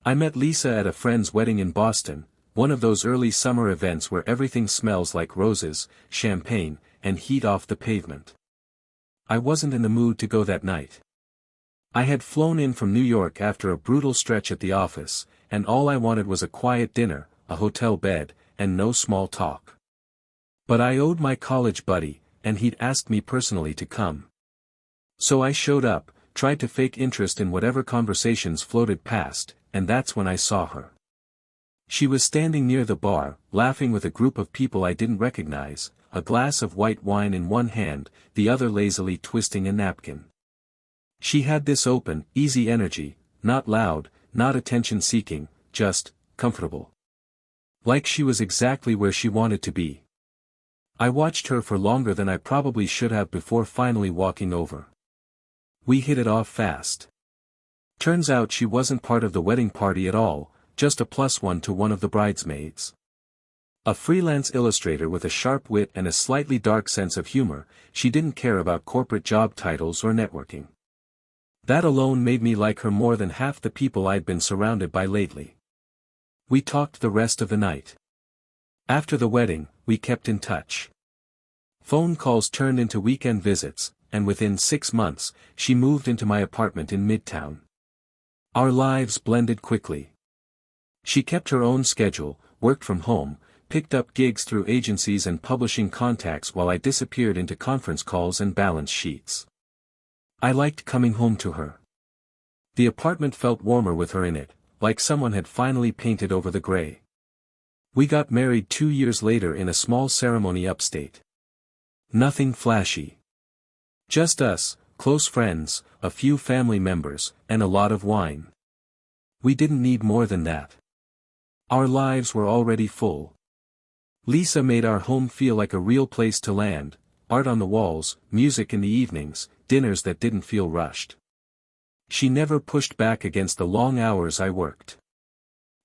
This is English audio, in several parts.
I met Lisa at a friend's wedding in Boston, one of those early summer events where everything smells like roses, champagne, and heat off the pavement. I wasn't in the mood to go that night. I had flown in from New York after a brutal stretch at the office, and all I wanted was a quiet dinner, a hotel bed, and no small talk. But I owed my college buddy, and he'd asked me personally to come. So I showed up, tried to fake interest in whatever conversations floated past, and that's when I saw her. She was standing near the bar, laughing with a group of people I didn't recognize, a glass of white wine in one hand, the other lazily twisting a napkin. She had this open, easy energy, not loud, not attention-seeking, just comfortable. Like she was exactly where she wanted to be. I watched her for longer than I probably should have before finally walking over. We hit it off fast. Turns out she wasn't part of the wedding party at all, just a plus one to one of the bridesmaids. A freelance illustrator with a sharp wit and a slightly dark sense of humor, she didn't care about corporate job titles or networking. That alone made me like her more than half the people I'd been surrounded by lately. We talked the rest of the night. After the wedding, we kept in touch. Phone calls turned into weekend visits, and within 6 months, she moved into my apartment in Midtown. Our lives blended quickly. She kept her own schedule, worked from home, picked up gigs through agencies and publishing contacts while I disappeared into conference calls and balance sheets. I liked coming home to her. The apartment felt warmer with her in it, like someone had finally painted over the gray. We got married 2 years later in a small ceremony upstate. Nothing flashy. Just us, close friends, a few family members, and a lot of wine. We didn't need more than that. Our lives were already full. Lisa made our home feel like a real place to land, art on the walls, music in the evenings, dinners that didn't feel rushed. She never pushed back against the long hours I worked.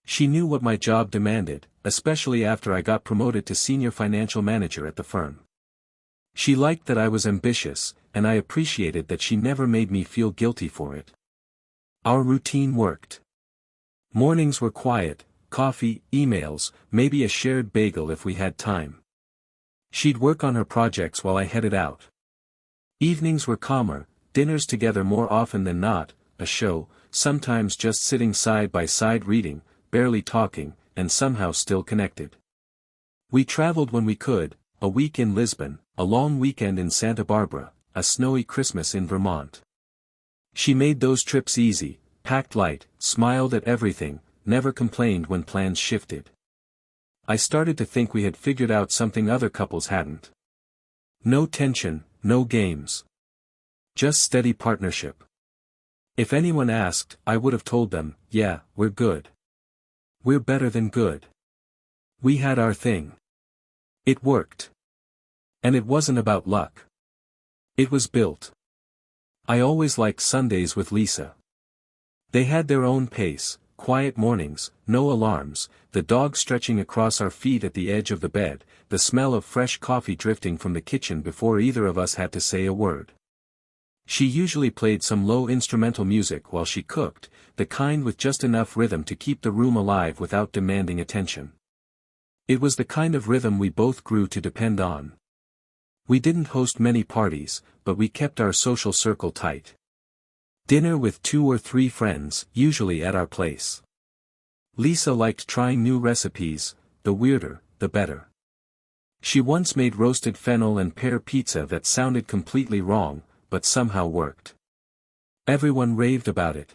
She knew what my job demanded, especially after I got promoted to senior financial manager at the firm. She liked that I was ambitious, and I appreciated that she never made me feel guilty for it. Our routine worked. Mornings were quiet, coffee, emails, maybe a shared bagel if we had time. She'd work on her projects while I headed out. Evenings were calmer, dinners together more often than not, a show, sometimes just sitting side by side reading, barely talking, and somehow still connected. We traveled when we could, a week in Lisbon, a long weekend in Santa Barbara, a snowy Christmas in Vermont. She made those trips easy, packed light, smiled at everything, never complained when plans shifted. I started to think we had figured out something other couples hadn't. No tension, no games. Just steady partnership. If anyone asked, I would have told them, yeah, we're good. We're better than good. We had our thing. It worked. And it wasn't about luck. It was built. I always liked Sundays with Lisa. They had their own pace, quiet mornings, no alarms, the dog stretching across our feet at the edge of the bed, the smell of fresh coffee drifting from the kitchen before either of us had to say a word. She usually played some low instrumental music while she cooked, the kind with just enough rhythm to keep the room alive without demanding attention. It was the kind of rhythm we both grew to depend on. We didn't host many parties, but we kept our social circle tight. Dinner with 2 or 3 friends, usually at our place. Lisa liked trying new recipes, the weirder, the better. She once made roasted fennel and pear pizza that sounded completely wrong, but somehow worked. Everyone raved about it.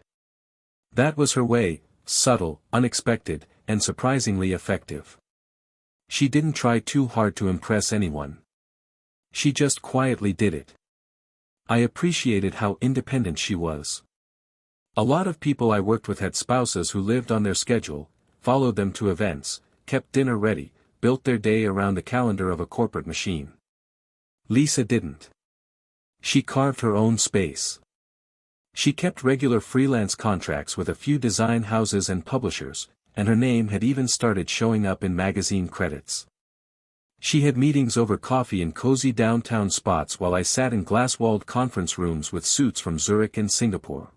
That was her way, subtle, unexpected, and surprisingly effective. She didn't try too hard to impress anyone. She just quietly did it. I appreciated how independent she was. A lot of people I worked with had spouses who lived on their schedule, followed them to events, kept dinner ready, built their day around the calendar of a corporate machine. Lisa didn't. She carved her own space. She kept regular freelance contracts with a few design houses and publishers, and her name had even started showing up in magazine credits. She had meetings over coffee in cozy downtown spots while I sat in glass-walled conference rooms with suits from Zurich and Singapore.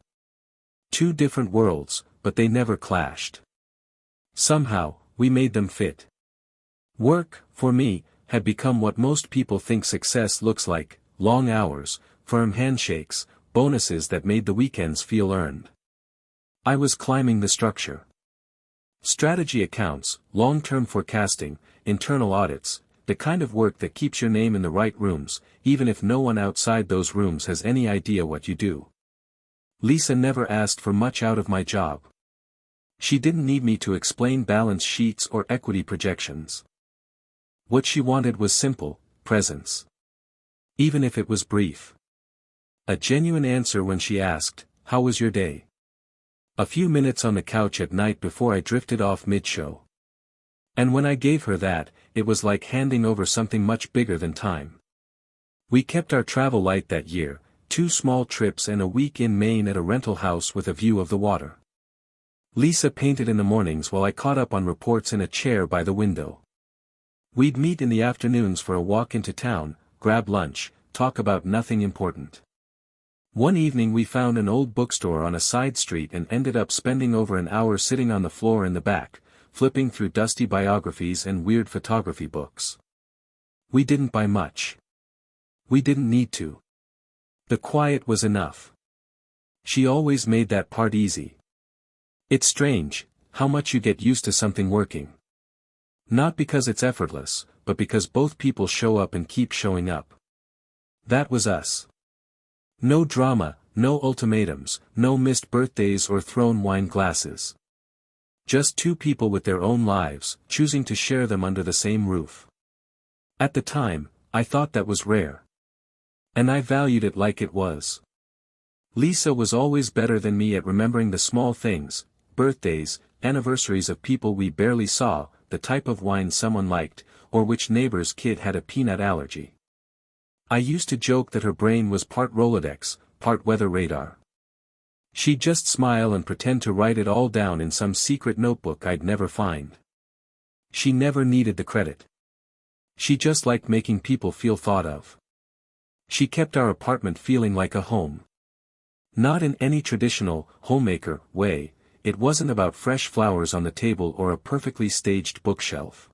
2 different worlds, but they never clashed. Somehow, we made them fit. Work, for me, had become what most people think success looks like: long hours, firm handshakes, bonuses that made the weekends feel earned. I was climbing the structure. Strategy accounts, long-term forecasting, internal audits, the kind of work that keeps your name in the right rooms, even if no one outside those rooms has any idea what you do. Lisa never asked for much out of my job. She didn't need me to explain balance sheets or equity projections. What she wanted was simple: presence. Even if it was brief. A genuine answer when she asked, "How was your day?" A few minutes on the couch at night before I drifted off mid-show. And when I gave her that, it was like handing over something much bigger than time. We kept our travel light that year, 2 small trips and a week in Maine at a rental house with a view of the water. Lisa painted in the mornings while I caught up on reports in a chair by the window. We'd meet in the afternoons for a walk into town, grab lunch, talk about nothing important. One evening we found an old bookstore on a side street and ended up spending over an hour sitting on the floor in the back, flipping through dusty biographies and weird photography books. We didn't buy much. We didn't need to. The quiet was enough. She always made that part easy. It's strange, how much you get used to something working. Not because it's effortless, but because both people show up and keep showing up. That was us. No drama, no ultimatums, no missed birthdays or thrown wine glasses. Just 2 people with their own lives, choosing to share them under the same roof. At the time, I thought that was rare. And I valued it like it was. Lisa was always better than me at remembering the small things: birthdays, anniversaries of people we barely saw, the type of wine someone liked, or which neighbor's kid had a peanut allergy. I used to joke that her brain was part Rolodex, part weather radar. She'd just smile and pretend to write it all down in some secret notebook I'd never find. She never needed the credit. She just liked making people feel thought of. She kept our apartment feeling like a home. Not in any traditional, homemaker, way. It wasn't about fresh flowers on the table or a perfectly staged bookshelf.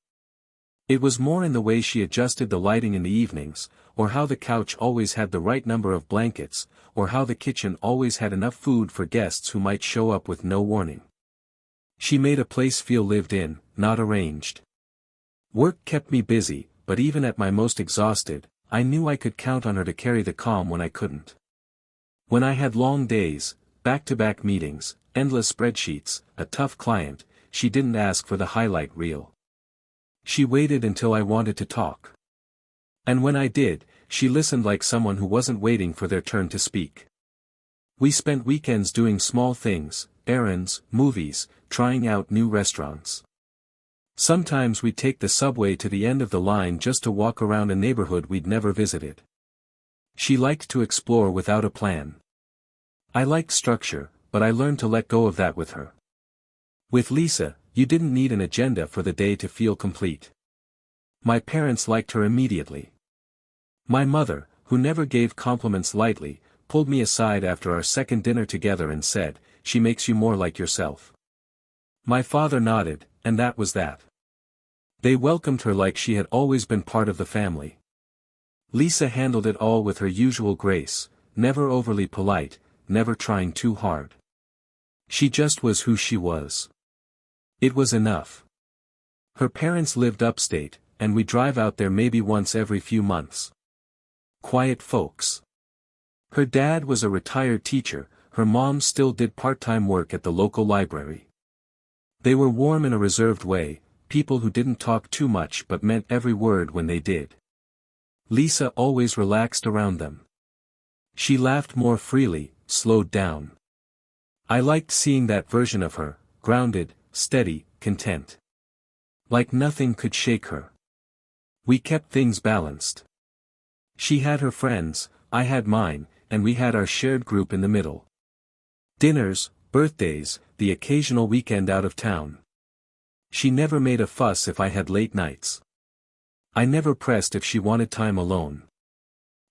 It was more in the way she adjusted the lighting in the evenings, or how the couch always had the right number of blankets, or how the kitchen always had enough food for guests who might show up with no warning. She made a place feel lived in, not arranged. Work kept me busy, but even at my most exhausted, I knew I could count on her to carry the calm when I couldn't. When I had long days, back-to-back meetings, endless spreadsheets, a tough client, she didn't ask for the highlight reel. She waited until I wanted to talk. And when I did, she listened like someone who wasn't waiting for their turn to speak. We spent weekends doing small things: errands, movies, trying out new restaurants. Sometimes we'd take the subway to the end of the line just to walk around a neighborhood we'd never visited. She liked to explore without a plan. I liked structure, but I learned to let go of that with her. With Lisa, you didn't need an agenda for the day to feel complete. My parents liked her immediately. My mother, who never gave compliments lightly, pulled me aside after our second dinner together and said, "She makes you more like yourself." My father nodded, and that was that. They welcomed her like she had always been part of the family. Lisa handled it all with her usual grace, never overly polite, never trying too hard. She just was who she was. It was enough. Her parents lived upstate, and we drive out there maybe once every few months. Quiet folks. Her dad was a retired teacher, her mom still did part-time work at the local library. They were warm in a reserved way, people who didn't talk too much but meant every word when they did. Lisa always relaxed around them. She laughed more freely, slowed down. I liked seeing that version of her, grounded, steady, content. Like nothing could shake her. We kept things balanced. She had her friends, I had mine, and we had our shared group in the middle. Dinners, birthdays, the occasional weekend out of town. She never made a fuss if I had late nights. I never pressed if she wanted time alone.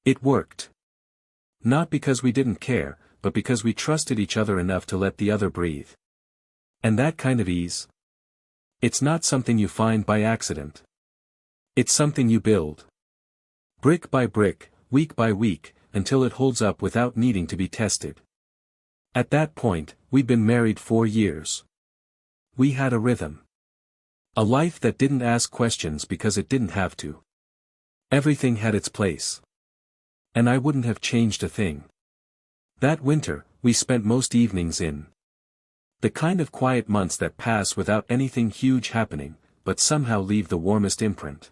It worked. Not because we didn't care, but because we trusted each other enough to let the other breathe. And that kind of ease? It's not something you find by accident. It's something you build. Brick by brick, week by week, until it holds up without needing to be tested. At that point, we'd been married 4 years. We had a rhythm. A life that didn't ask questions because it didn't have to. Everything had its place. And I wouldn't have changed a thing. That winter, we spent most evenings in the kind of quiet months that pass without anything huge happening, but somehow leave the warmest imprint.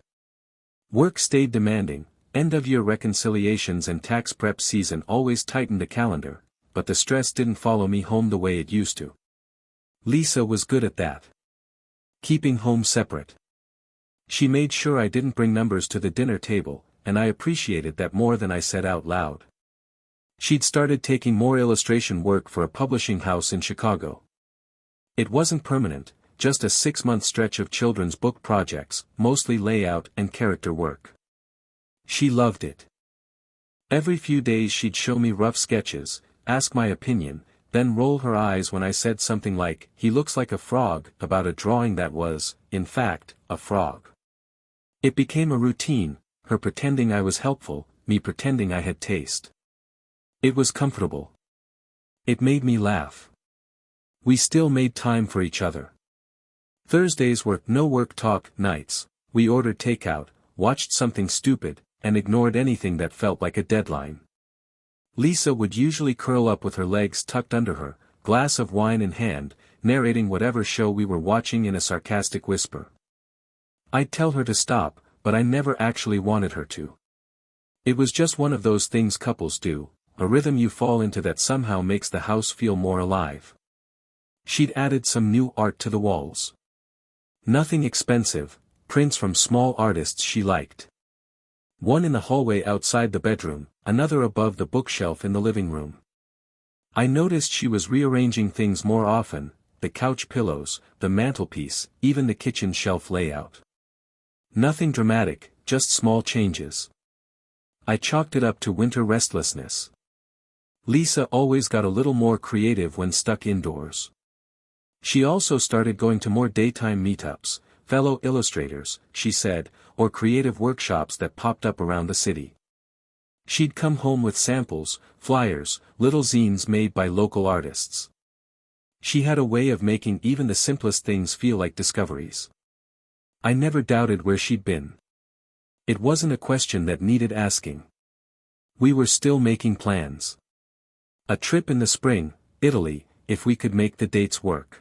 Work stayed demanding, end-of-year reconciliations and tax prep season always tightened the calendar, but the stress didn't follow me home the way it used to. Lisa was good at that. Keeping home separate. She made sure I didn't bring numbers to the dinner table, and I appreciated that more than I said out loud. She'd started taking more illustration work for a publishing house in Chicago. It wasn't permanent, just a 6-month stretch of children's book projects, mostly layout and character work. She loved it. Every few days she'd show me rough sketches, ask my opinion, then roll her eyes when I said something like, "He looks like a frog," about a drawing that was, in fact, a frog. It became a routine, her pretending I was helpful, me pretending I had taste. It was comfortable. It made me laugh. We still made time for each other. Thursdays were no work talk nights. We ordered takeout, watched something stupid, and ignored anything that felt like a deadline. Lisa would usually curl up with her legs tucked under her, glass of wine in hand, narrating whatever show we were watching in a sarcastic whisper. I'd tell her to stop, but I never actually wanted her to. It was just one of those things couples do, a rhythm you fall into that somehow makes the house feel more alive. She'd added some new art to the walls. Nothing expensive, prints from small artists she liked. One in the hallway outside the bedroom, another above the bookshelf in the living room. I noticed she was rearranging things more often, the couch pillows, the mantelpiece, even the kitchen shelf layout. Nothing dramatic, just small changes. I chalked it up to winter restlessness. Lisa always got a little more creative when stuck indoors. She also started going to more daytime meetups, fellow illustrators, she said, or creative workshops that popped up around the city. She'd come home with samples, flyers, little zines made by local artists. She had a way of making even the simplest things feel like discoveries. I never doubted where she'd been. It wasn't a question that needed asking. We were still making plans. A trip in the spring, Italy, if we could make the dates work.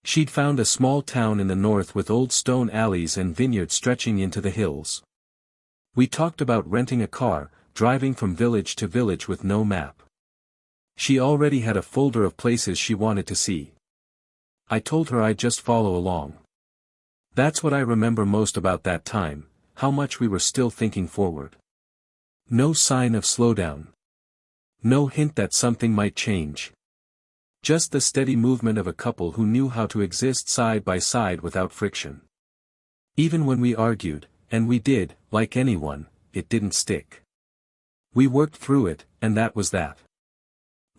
She'd found a small town in the north with old stone alleys and vineyards stretching into the hills. We talked about renting a car, driving from village to village with no map. She already had a folder of places she wanted to see. I told her I'd just follow along. That's what I remember most about that time, how much we were still thinking forward. No sign of slowdown. No hint that something might change. Just the steady movement of a couple who knew how to exist side by side without friction. Even when we argued, and we did, like anyone, it didn't stick. We worked through it, and that was that.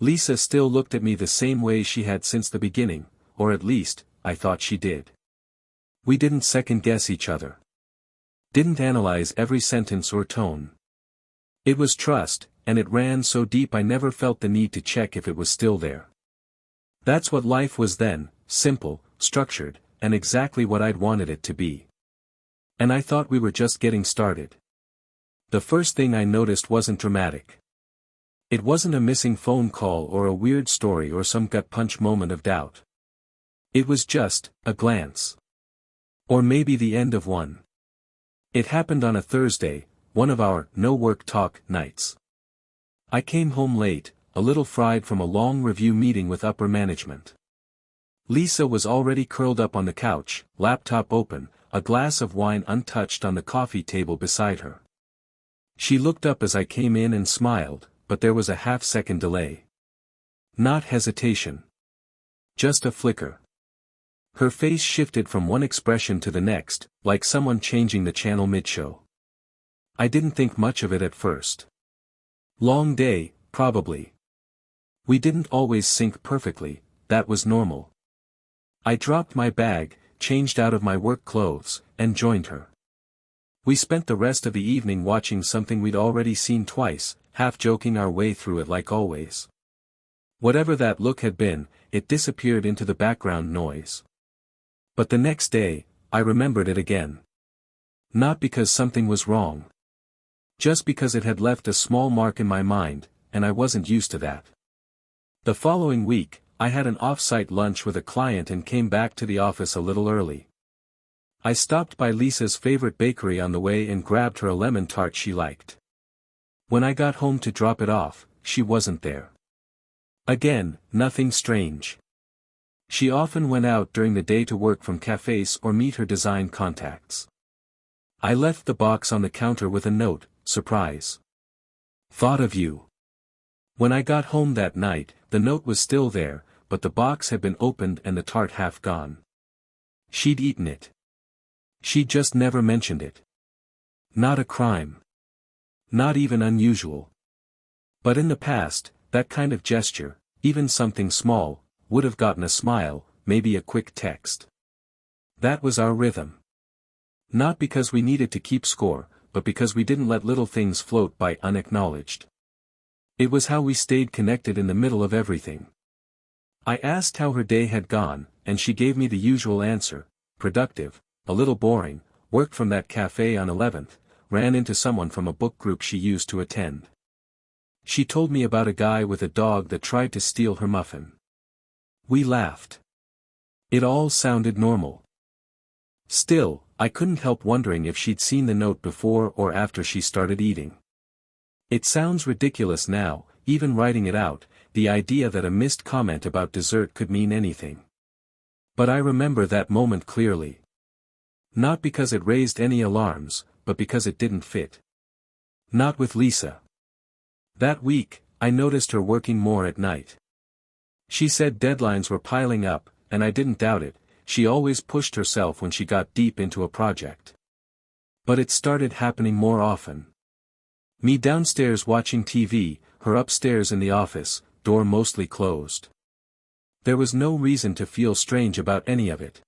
Lisa still looked at me the same way she had since the beginning, or at least, I thought she did. We didn't second-guess each other. Didn't analyze every sentence or tone. It was trust, and it ran so deep I never felt the need to check if it was still there. That's what life was then, simple, structured, and exactly what I'd wanted it to be. And I thought we were just getting started. The first thing I noticed wasn't dramatic. It wasn't a missing phone call or a weird story or some gut-punch moment of doubt. It was just, a glance. Or maybe the end of one. It happened on a Thursday, one of our no-work talk nights. I came home late, a little fried from a long review meeting with upper management. Lisa was already curled up on the couch, laptop open, a glass of wine untouched on the coffee table beside her. She looked up as I came in and smiled, but there was a half-second delay. Not hesitation. Just a flicker. Her face shifted from one expression to the next, like someone changing the channel mid-show. I didn't think much of it at first. Long day, probably. We didn't always sync perfectly, that was normal. I dropped my bag, changed out of my work clothes, and joined her. We spent the rest of the evening watching something we'd already seen twice, half joking our way through it like always. Whatever that look had been, it disappeared into the background noise. But the next day, I remembered it again. Not because something was wrong. Just because it had left a small mark in my mind, and I wasn't used to that. The following week, I had an off-site lunch with a client and came back to the office a little early. I stopped by Lisa's favorite bakery on the way and grabbed her a lemon tart she liked. When I got home to drop it off, she wasn't there. Again, nothing strange. She often went out during the day to work from cafes or meet her design contacts. I left the box on the counter with a note, surprise. Thought of you. When I got home that night, the note was still there, but the box had been opened and the tart half gone. She'd eaten it. She just never mentioned it. Not a crime. Not even unusual. But in the past, that kind of gesture, even something small, would have gotten a smile, maybe a quick text. That was our rhythm. Not because we needed to keep score, but because we didn't let little things float by unacknowledged. It was how we stayed connected in the middle of everything. I asked how her day had gone, and she gave me the usual answer: productive, a little boring, worked from that cafe on 11th, ran into someone from a book group she used to attend. She told me about a guy with a dog that tried to steal her muffin. We laughed. It all sounded normal. Still, I couldn't help wondering if she'd seen the note before or after she started eating. It sounds ridiculous now, even writing it out, the idea that a missed comment about dessert could mean anything. But I remember that moment clearly. Not because it raised any alarms, but because it didn't fit. Not with Lisa. That week, I noticed her working more at night. She said deadlines were piling up, and I didn't doubt it. She always pushed herself when she got deep into a project. But it started happening more often. Me downstairs watching TV, her upstairs in the office, door mostly closed. There was no reason to feel strange about any of it.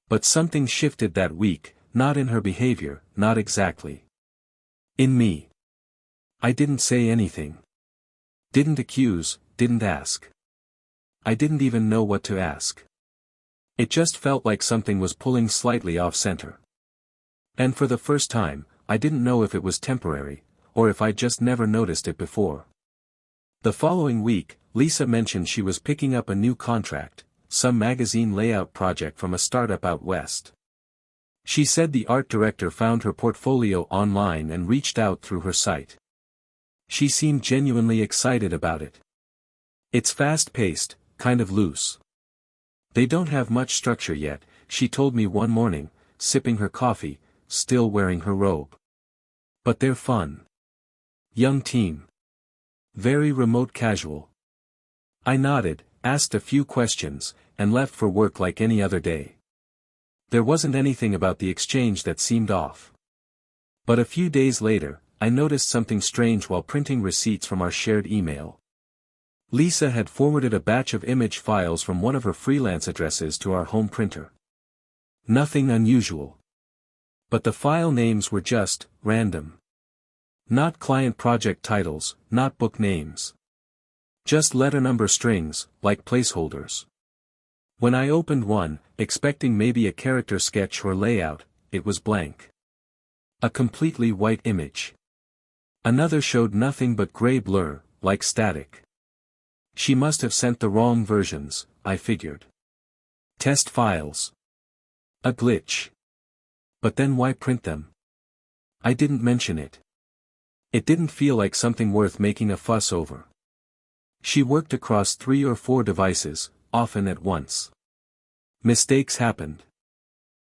But something shifted that week, not in her behavior, not exactly. In me. I didn't say anything. Didn't accuse, didn't ask. I didn't even know what to ask. It just felt like something was pulling slightly off center. And for the first time, I didn't know if it was temporary, or if I'd just never noticed it before. The following week, Lisa mentioned she was picking up a new contract, some magazine layout project from a startup out west. She said the art director found her portfolio online and reached out through her site. She seemed genuinely excited about it. It's fast-paced, kind of loose. They don't have much structure yet, she told me one morning, sipping her coffee, still wearing her robe. But they're fun. Young team. Very remote casual. I nodded, asked a few questions, and left for work like any other day. There wasn't anything about the exchange that seemed off. But a few days later, I noticed something strange while printing receipts from our shared email. Lisa had forwarded a batch of image files from one of her freelance addresses to our home printer. Nothing unusual. But the file names were just random. Not client project titles, not book names. Just letter number strings, like placeholders. When I opened one, expecting maybe a character sketch or layout, it was blank. A completely white image. Another showed nothing but gray blur, like static. She must have sent the wrong versions, I figured. Test files. A glitch. But then why print them? I didn't mention it. It didn't feel like something worth making a fuss over. She worked across 3 or 4 devices, often at once. Mistakes happened.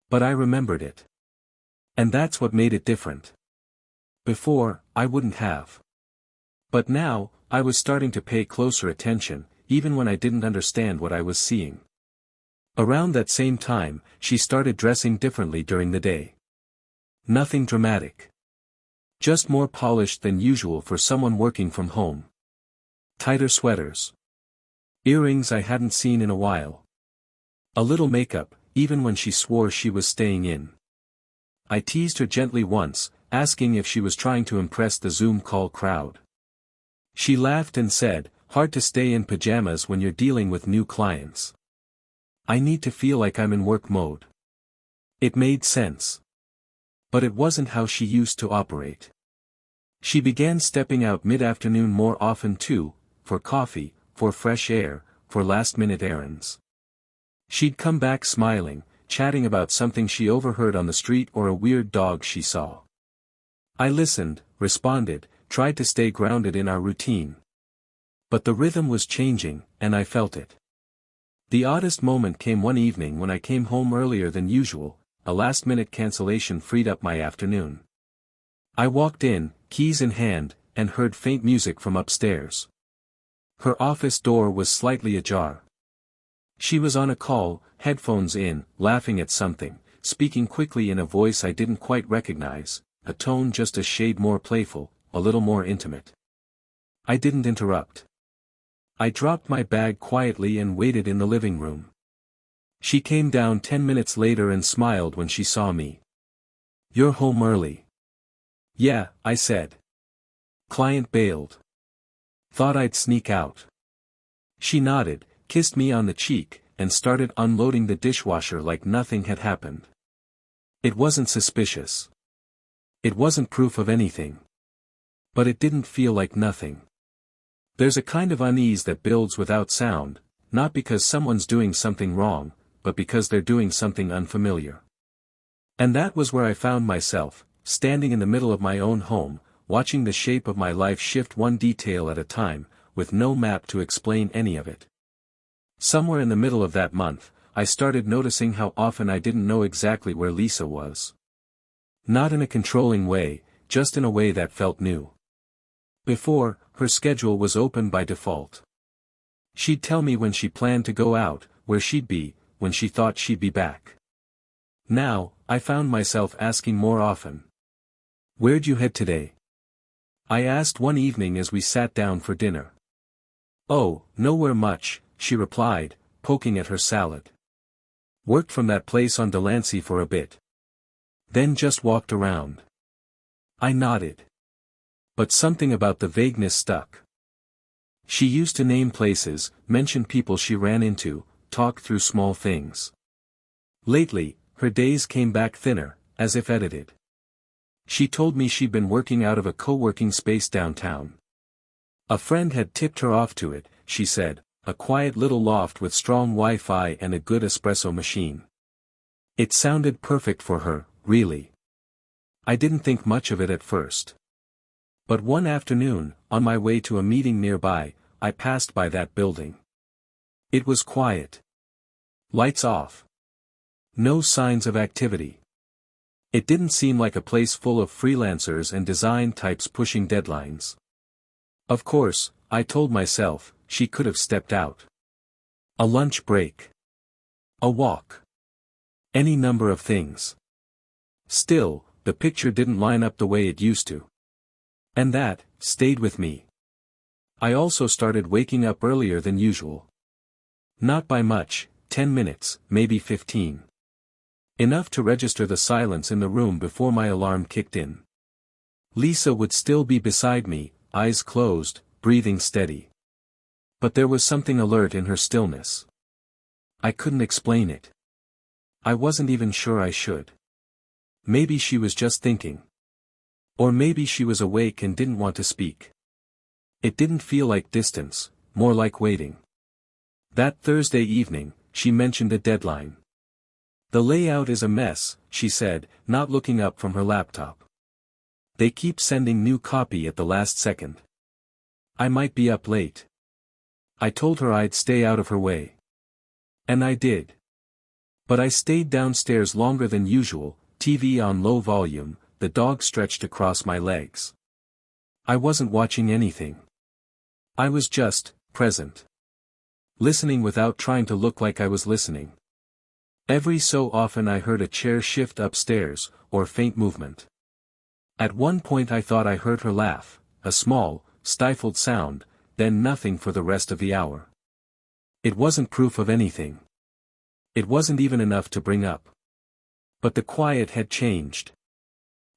But I remembered it. And that's what made it different. Before, I wouldn't have. But now, I was starting to pay closer attention, even when I didn't understand what I was seeing. Around that same time, she started dressing differently during the day. Nothing dramatic. Just more polished than usual for someone working from home. Tighter sweaters. Earrings I hadn't seen in a while. A little makeup, even when she swore she was staying in. I teased her gently once, asking if she was trying to impress the Zoom call crowd. She laughed and said, "Hard to stay in pajamas when you're dealing with new clients. I need to feel like I'm in work mode." It made sense. But it wasn't how she used to operate. She began stepping out mid-afternoon more often too, for coffee, for fresh air, for last-minute errands. She'd come back smiling, chatting about something she overheard on the street or a weird dog she saw. I listened, responded, tried to stay grounded in our routine. But the rhythm was changing, and I felt it. The oddest moment came one evening when I came home earlier than usual. A last-minute cancellation freed up my afternoon. I walked in, keys in hand, and heard faint music from upstairs. Her office door was slightly ajar. She was on a call, headphones in, laughing at something, speaking quickly in a voice I didn't quite recognize, a tone just a shade more playful, a little more intimate. I didn't interrupt. I dropped my bag quietly and waited in the living room. She came down 10 minutes later and smiled when she saw me. "You're home early." "Yeah," I said. "Client bailed. Thought I'd sneak out." She nodded, kissed me on the cheek, and started unloading the dishwasher like nothing had happened. It wasn't suspicious. It wasn't proof of anything. But it didn't feel like nothing. There's a kind of unease that builds without sound, not because someone's doing something wrong, but because they're doing something unfamiliar. And that was where I found myself, standing in the middle of my own home, watching the shape of my life shift one detail at a time, with no map to explain any of it. Somewhere in the middle of that month, I started noticing how often I didn't know exactly where Lisa was. Not in a controlling way, just in a way that felt new. Before, her schedule was open by default. She'd tell me when she planned to go out, where she'd be, when she thought she'd be back. Now, I found myself asking more often. "Where'd you head today?" I asked one evening as we sat down for dinner. "Oh, nowhere much," she replied, poking at her salad. "Worked from that place on Delancey for a bit. Then just walked around." I nodded. But something about the vagueness stuck. She used to name places, mention people she ran into, talk through small things. Lately, her days came back thinner, as if edited. She told me she'd been working out of a co-working space downtown. A friend had tipped her off to it, she said, a quiet little loft with strong Wi-Fi and a good espresso machine. It sounded perfect for her, really. I didn't think much of it at first. But one afternoon, on my way to a meeting nearby, I passed by that building. It was quiet. Lights off. No signs of activity. It didn't seem like a place full of freelancers and design types pushing deadlines. Of course, I told myself, she could have stepped out. A lunch break. A walk. Any number of things. Still, the picture didn't line up the way it used to. And that stayed with me. I also started waking up earlier than usual. Not by much, 10 minutes, maybe 15. Enough to register the silence in the room before my alarm kicked in. Lisa would still be beside me, eyes closed, breathing steady. But there was something alert in her stillness. I couldn't explain it. I wasn't even sure I should. Maybe she was just thinking. Or maybe she was awake and didn't want to speak. It didn't feel like distance, more like waiting. That Thursday evening, she mentioned a deadline. "The layout is a mess," she said, not looking up from her laptop. "They keep sending new copy at the last second. I might be up late." I told her I'd stay out of her way. And I did. But I stayed downstairs longer than usual, TV on low volume, the dog stretched across my legs. I wasn't watching anything. I was just present. Listening without trying to look like I was listening. Every so often I heard a chair shift upstairs, or faint movement. At one point I thought I heard her laugh, a small, stifled sound, then nothing for the rest of the hour. It wasn't proof of anything. It wasn't even enough to bring up. But the quiet had changed.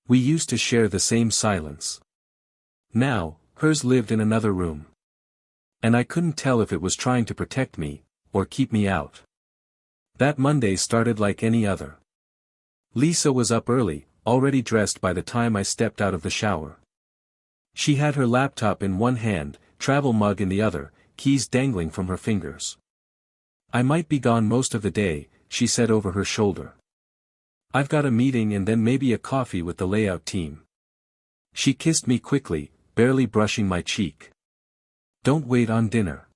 We used to share the same silence. Now, hers lived in another room. And I couldn't tell if it was trying to protect me, or keep me out. That Monday started like any other. Lisa was up early, already dressed by the time I stepped out of the shower. She had her laptop in one hand, travel mug in the other, keys dangling from her fingers. I might be gone most of the day, she said over her shoulder. I've got a meeting and then maybe a coffee with the layout team. She kissed me quickly, barely brushing my cheek. Don't wait on dinner.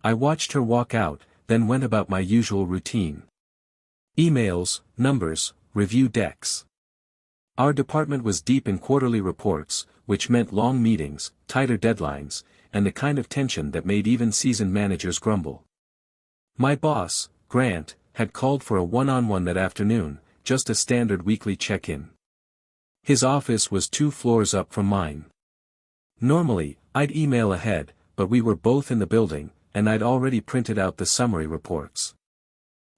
I watched her walk out, then went about my usual routine. Emails, numbers, review decks. Our department was deep in quarterly reports, which meant long meetings, tighter deadlines, and the kind of tension that made even seasoned managers grumble. My boss, Grant, had called for a one-on-one that afternoon, just a standard weekly check-in. His office was 2 floors up from mine. Normally, I'd email ahead, but we were both in the building, and I'd already printed out the summary reports.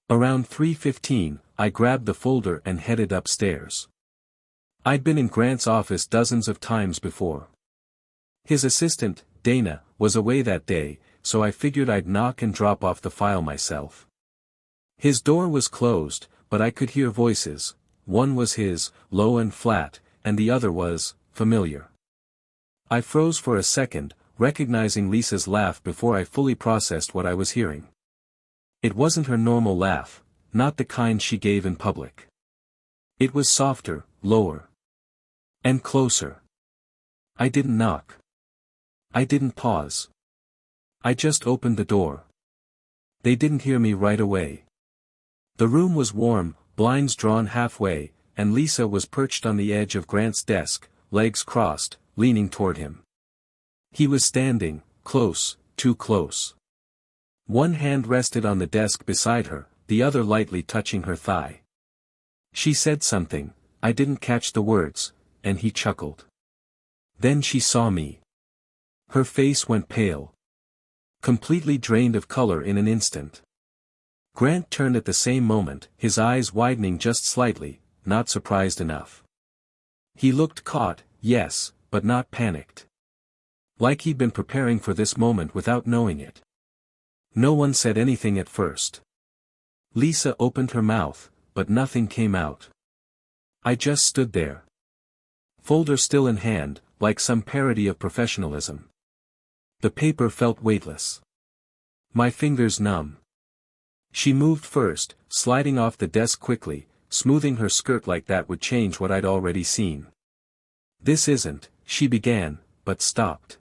Around 3:15, I grabbed the folder and headed upstairs. I'd been in Grant's office dozens of times before. His assistant, Dana, was away that day, so I figured I'd knock and drop off the file myself. His door was closed, but I could hear voices. One was his, low and flat, and the other was, familiar. I froze for a second, recognizing Lisa's laugh before I fully processed what I was hearing. It wasn't her normal laugh, not the kind she gave in public. It was softer, lower. And closer. I didn't knock. I didn't pause. I just opened the door. They didn't hear me right away. The room was warm, blinds drawn halfway, and Lisa was perched on the edge of Grant's desk, legs crossed, leaning toward him. He was standing, close, too close. One hand rested on the desk beside her, the other lightly touching her thigh. She said something, I didn't catch the words, and he chuckled. Then she saw me. Her face went pale. Completely drained of color in an instant. Grant turned at the same moment, his eyes widening just slightly, not surprised enough. He looked caught, yes, but not panicked. Like he'd been preparing for this moment without knowing it. No one said anything at first. Lisa opened her mouth, but nothing came out. I just stood there. Folder still in hand, like some parody of professionalism. The paper felt weightless. My fingers numb. She moved first, sliding off the desk quickly, smoothing her skirt like that would change what I'd already seen. This isn't, she began, but stopped.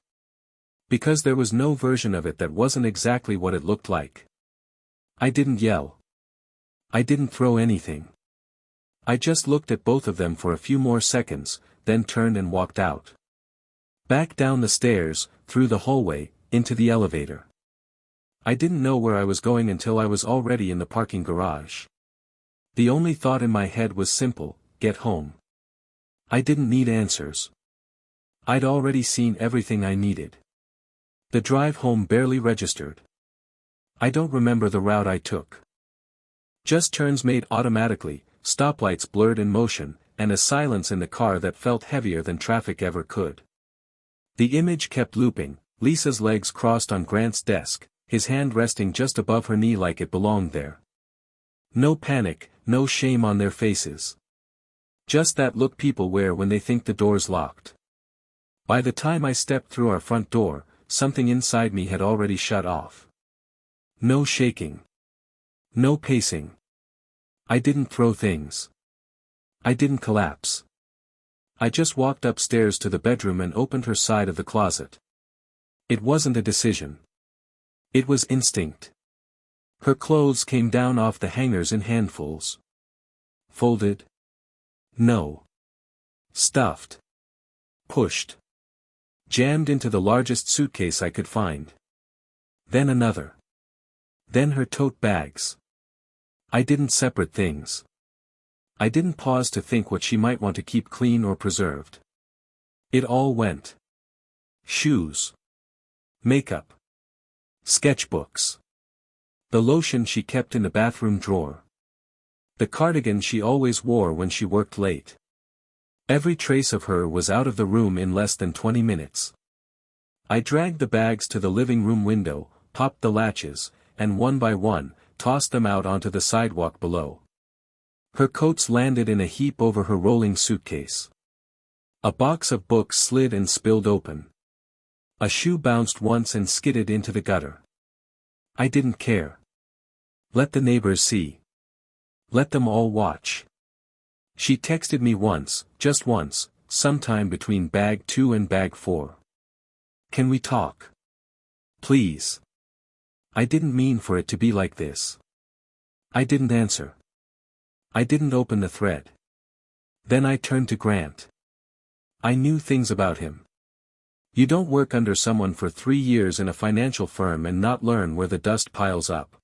Because there was no version of it that wasn't exactly what it looked like. I didn't yell. I didn't throw anything. I just looked at both of them for a few more seconds, then turned and walked out. Back down the stairs, through the hallway, into the elevator. I didn't know where I was going until I was already in the parking garage. The only thought in my head was simple, get home. I didn't need answers. I'd already seen everything I needed. The drive home barely registered. I don't remember the route I took. Just turns made automatically, stoplights blurred in motion, and a silence in the car that felt heavier than traffic ever could. The image kept looping, Lisa's legs crossed on Grant's desk, his hand resting just above her knee like it belonged there. No panic, no shame on their faces. Just that look people wear when they think the door's locked. By the time I stepped through our front door, something inside me had already shut off. No shaking. No pacing. I didn't throw things. I didn't collapse. I just walked upstairs to the bedroom and opened her side of the closet. It wasn't a decision. It was instinct. Her clothes came down off the hangers in handfuls. Folded? No. Stuffed. Pushed. Jammed into the largest suitcase I could find. Then another. Then her tote bags. I didn't separate things. I didn't pause to think what she might want to keep clean or preserved. It all went. Shoes. Makeup. Sketchbooks. The lotion she kept in the bathroom drawer. The cardigan she always wore when she worked late. Every trace of her was out of the room in less than 20 minutes. I dragged the bags to the living room window, popped the latches, and one by one, tossed them out onto the sidewalk below. Her coats landed in a heap over her rolling suitcase. A box of books slid and spilled open. A shoe bounced once and skidded into the gutter. I didn't care. Let the neighbors see. Let them all watch. She texted me once, just once, sometime between bag 2 and bag 4. Can we talk? Please. I didn't mean for it to be like this. I didn't answer. I didn't open the thread. Then I turned to Grant. I knew things about him. You don't work under someone for 3 years in a financial firm and not learn where the dust piles up.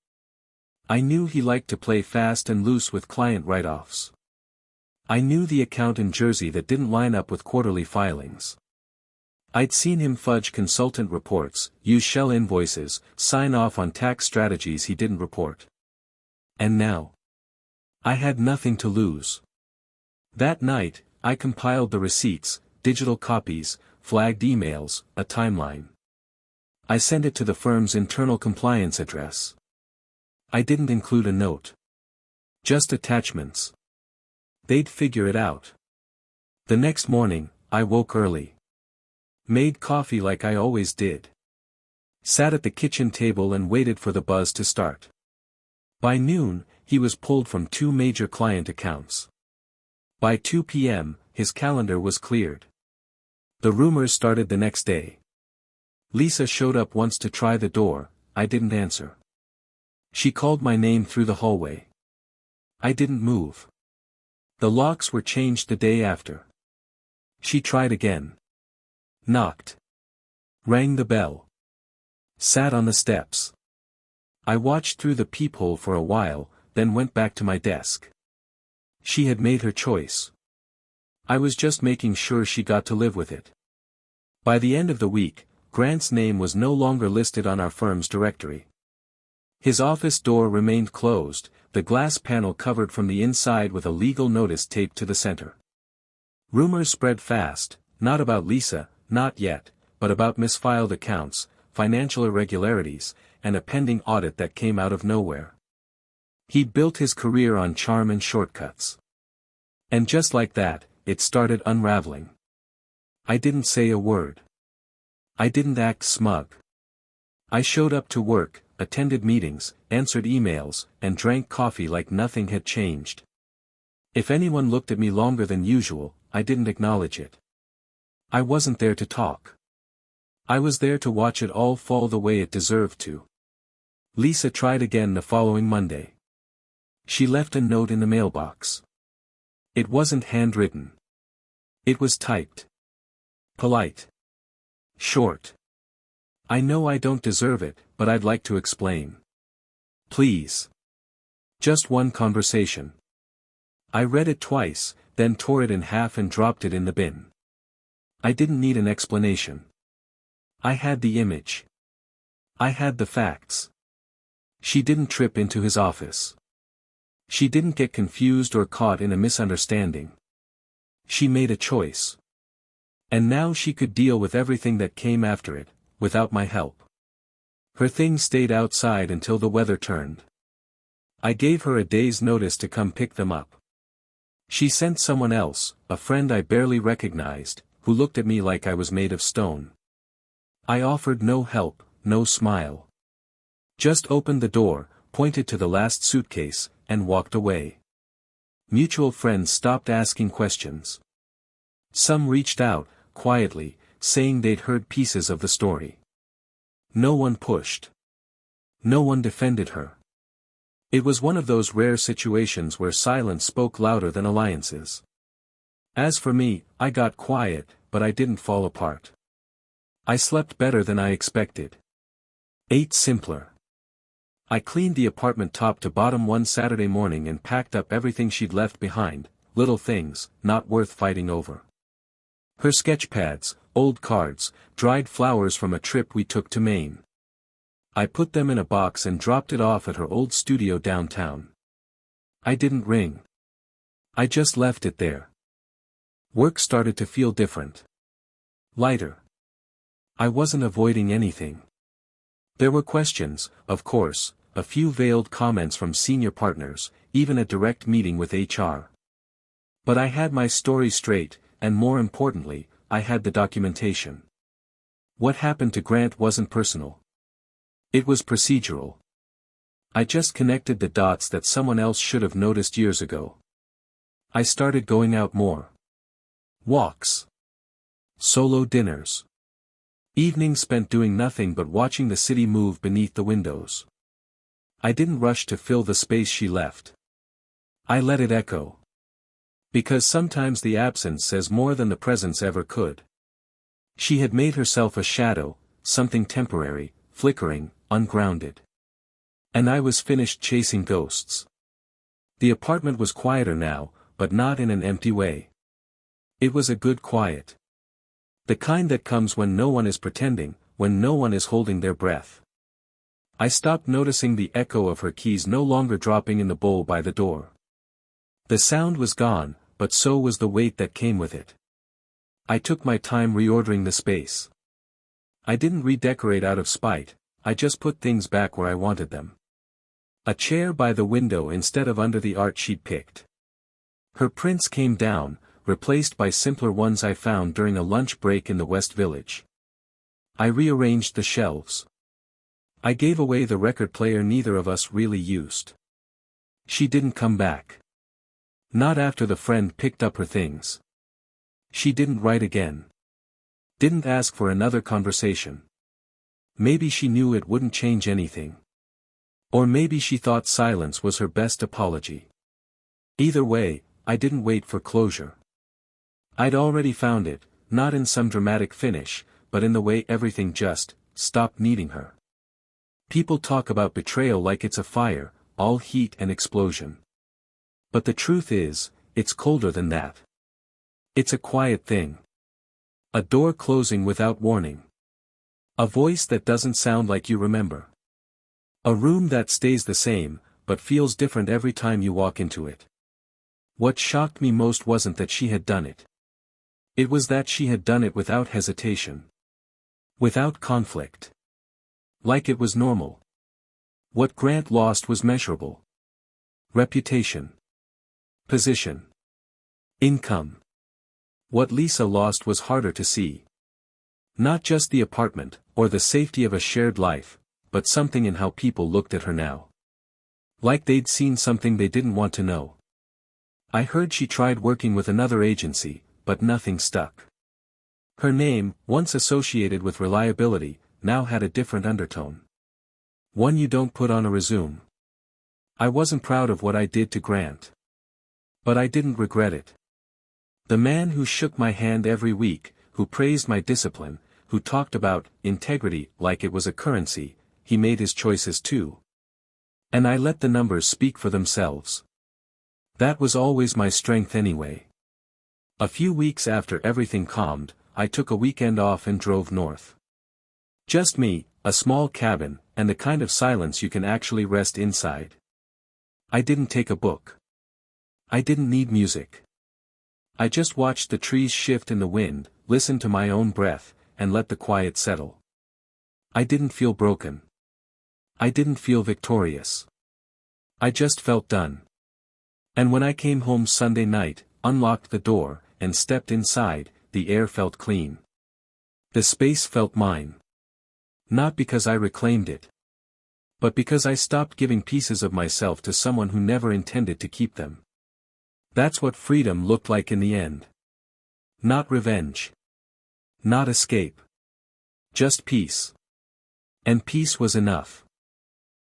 I knew he liked to play fast and loose with client write-offs. I knew the account in Jersey that didn't line up with quarterly filings. I'd seen him fudge consultant reports, use shell invoices, sign off on tax strategies he didn't report. And now? I had nothing to lose. That night, I compiled the receipts, digital copies, flagged emails, a timeline. I sent it to the firm's internal compliance address. I didn't include a note. Just attachments. They'd figure it out. The next morning, I woke early. Made coffee like I always did. Sat at the kitchen table and waited for the buzz to start. By noon, he was pulled from 2 major client accounts. By 2 p.m., his calendar was cleared. The rumors started the next day. Lisa showed up once to try the door. I didn't answer. She called my name through the hallway. I didn't move. The locks were changed the day after. She tried again. Knocked. Rang the bell. Sat on the steps. I watched through the peephole for a while, then went back to my desk. She had made her choice. I was just making sure she got to live with it. By the end of the week, Grant's name was no longer listed on our firm's directory. His office door remained closed, the glass panel covered from the inside with a legal notice taped to the center. Rumors spread fast, not about Lisa, not yet, but about misfiled accounts, financial irregularities, and a pending audit that came out of nowhere. He built his career on charm and shortcuts. And just like that, it started unraveling. I didn't say a word. I didn't act smug. I showed up to work, attended meetings, answered emails, and drank coffee like nothing had changed. If anyone looked at me longer than usual, I didn't acknowledge it. I wasn't there to talk. I was there to watch it all fall the way it deserved to. Lisa tried again the following Monday. She left a note in the mailbox. It wasn't handwritten. It was typed. Polite. Short. I know I don't deserve it, but I'd like to explain. Please. Just one conversation. I read it twice, then tore it in half and dropped it in the bin. I didn't need an explanation. I had the image. I had the facts. She didn't trip into his office. She didn't get confused or caught in a misunderstanding. She made a choice. And now she could deal with everything that came after it, without my help. Her things stayed outside until the weather turned. I gave her a day's notice to come pick them up. She sent someone else, a friend I barely recognized, who looked at me like I was made of stone. I offered no help, no smile. Just opened the door, pointed to the last suitcase, and walked away. Mutual friends stopped asking questions. Some reached out, quietly, saying they'd heard pieces of the story. No one pushed. No one defended her. It was one of those rare situations where silence spoke louder than alliances. As for me, I got quiet, but I didn't fall apart. I slept better than I expected. Ate simpler. I cleaned the apartment top to bottom one Saturday morning and packed up everything she'd left behind, little things, not worth fighting over. Her sketch pads, old cards, dried flowers from a trip we took to Maine. I put them in a box and dropped it off at her old studio downtown. I didn't ring. I just left it there. Work started to feel different. Lighter. I wasn't avoiding anything. There were questions, of course, a few veiled comments from senior partners, even a direct meeting with HR. But I had my story straight, and more importantly, I had the documentation. What happened to Grant wasn't personal. It was procedural. I just connected the dots that someone else should have noticed years ago. I started going out more. Walks. Solo dinners. Evenings spent doing nothing but watching the city move beneath the windows. I didn't rush to fill the space she left. I let it echo. Because sometimes the absence says more than the presence ever could. She had made herself a shadow, something temporary, flickering, ungrounded. And I was finished chasing ghosts. The apartment was quieter now, but not in an empty way. It was a good quiet. The kind that comes when no one is pretending, when no one is holding their breath. I stopped noticing the echo of her keys no longer dropping in the bowl by the door. The sound was gone, but so was the weight that came with it. I took my time reordering the space. I didn't redecorate out of spite, I just put things back where I wanted them. A chair by the window instead of under the art she'd picked. Her prints came down, replaced by simpler ones I found during a lunch break in the West Village. I rearranged the shelves. I gave away the record player neither of us really used. She didn't come back. Not after the friend picked up her things. She didn't write again. Didn't ask for another conversation. Maybe she knew it wouldn't change anything. Or maybe she thought silence was her best apology. Either way, I didn't wait for closure. I'd already found it, not in some dramatic finish, but in the way everything just stopped needing her. People talk about betrayal like it's a fire, all heat and explosion. But the truth is, it's colder than that. It's a quiet thing. A door closing without warning. A voice that doesn't sound like you remember. A room that stays the same, but feels different every time you walk into it. What shocked me most wasn't that she had done it. It was that she had done it without hesitation. Without conflict. Like it was normal. What Grant lost was measurable. Reputation. Position. Income. What Lisa lost was harder to see. Not just the apartment, or the safety of a shared life, but something in how people looked at her now. Like they'd seen something they didn't want to know. I heard she tried working with another agency, but nothing stuck. Her name, once associated with reliability, now had a different undertone. One you don't put on a resume. I wasn't proud of what I did to Grant. But I didn't regret it. The man who shook my hand every week, who praised my discipline, who talked about integrity like it was a currency, he made his choices too. And I let the numbers speak for themselves. That was always my strength anyway. A few weeks after everything calmed, I took a weekend off and drove north. Just me, a small cabin, and the kind of silence you can actually rest inside. I didn't take a book. I didn't need music. I just watched the trees shift in the wind, listened to my own breath, and let the quiet settle. I didn't feel broken. I didn't feel victorious. I just felt done. And when I came home Sunday night, unlocked the door, and stepped inside, the air felt clean. The space felt mine. Not because I reclaimed it. But because I stopped giving pieces of myself to someone who never intended to keep them. That's what freedom looked like in the end. Not revenge. Not escape. Just peace. And peace was enough.